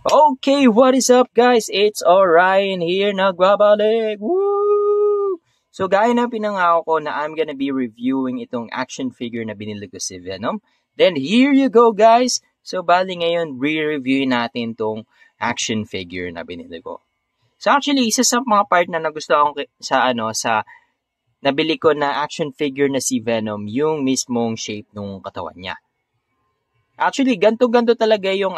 Okay, what is up guys? It's Orion here, nagbabalik! Woo! So gaya na pinangako ko na I'm gonna be reviewing itong action figure na binili ko si Venom. Then here you go guys! So bali ngayon, re-review natin tong action figure na binili ko. So actually, isa sa mga part na nagustuhan ko sa nabili ko na action figure na si Venom, yung mismong shape ng katawan niya. Actually, ganto-ganto talaga yung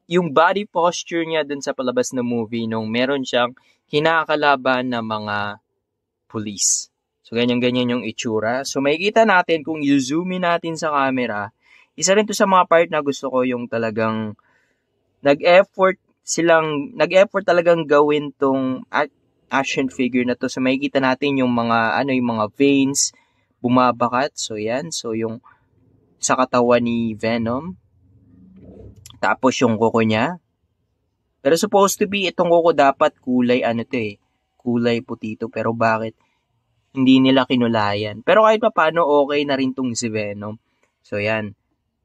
yung body posture niya dun sa palabas na movie nung meron siyang kinakalaban na mga police. So, ganyan-ganyan yung itsura. So, makikita natin kung i-zoom in natin sa camera, isa rin to sa mga part na gusto ko yung talagang nag-effort talagang gawin tong action figure na to. So, makikita natin yung mga veins bumabakat. So, yan. So, yung sa katawan ni Venom. Tapos yung kuko niya. Pero supposed to be, itong kuko dapat kulay kulay puti to. Pero bakit hindi nila kinulayan? Pero kahit pa paano, okay na rin tong si Venom. So yan.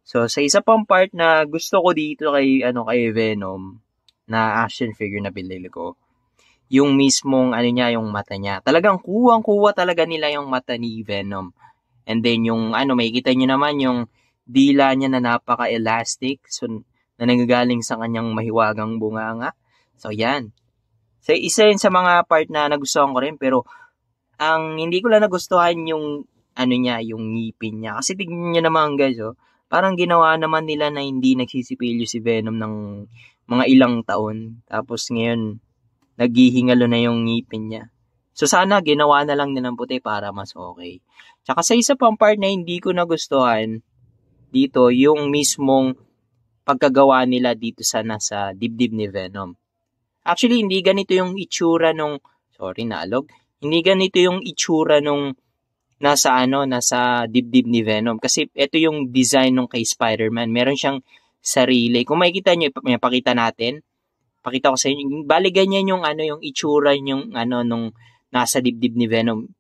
So sa isa pang part na gusto ko dito kay Venom na action figure na binili ko, yung mismong yung mata niya. Talagang kuwang-kuwa talaga nila yung mata ni Venom. And then yung makikita niyo naman yung dila niya na napaka-elastic. So na nanggagaling sa kanyang mahiwagang bunganga. So, yan. So, isa yun sa mga part na nagustuhan ko rin. Pero, ang hindi ko lang nagustuhan yung, yung ngipin niya. Kasi tignan nyo naman guys, parang ginawa naman nila na hindi nagsisipilyo si Venom ng mga ilang taon. Tapos ngayon, naghihingalo na yung ngipin niya. So, sana ginawa na lang nilang puti para mas okay. Tsaka sa isa pang part na hindi ko nagustuhan dito, yung mismong pagkagawa nila dito sa nasa dibdib ni Venom. Actually, hindi ganito yung itsura nung, hindi ganito yung itsura nung nasa dibdib ni Venom. Kasi ito yung design nung kay Spider-Man. Meron siyang sarili. Kung makikita nyo, pakita natin. Pakita ko sa inyo. Bali, ganyan yung yung itsura yung nung nasa dibdib ni Venom.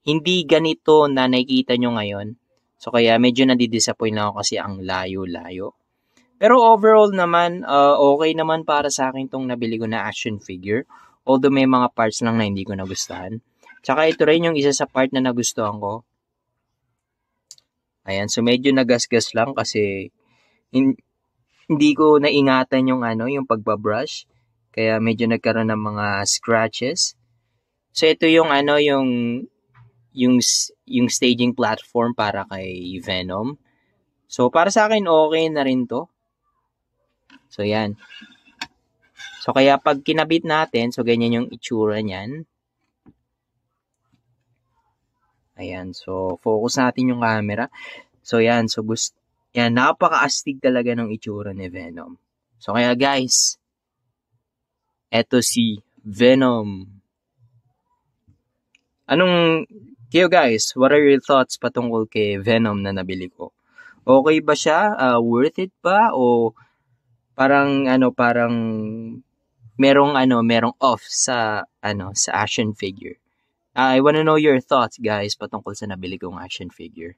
Hindi ganito na nakikita nyo ngayon. So, kaya medyo nadidisappoint lang ako kasi ang layo-layo. Pero overall naman, okay naman para sa akin tong nabili ko na action figure. Although may mga parts lang na hindi ko nagustuhan. Tsaka ito rin yung isa sa part na nagustuhan ko. Ayan, so medyo nagasgas lang kasi hindi ko naingatan yung pagbabrush. Kaya medyo nagkaroon ng mga scratches. So ito yung yung staging platform para kay Venom. So para sa akin okay na rin to. So, yan. So, kaya pag kinabit natin, so, ganyan yung itsura niyan. Ayan. So, focus natin yung camera. So, yan. So, yan. Napaka-astig talaga ng itsura ni Venom. So, kaya guys, eto si Venom. Kayo guys, what are your thoughts patungkol kay Venom na nabili ko? Okay ba siya? Worth it ba? O parang merong off sa action figure. I wanna know your thoughts guys patungkol sa nabili kong action figure.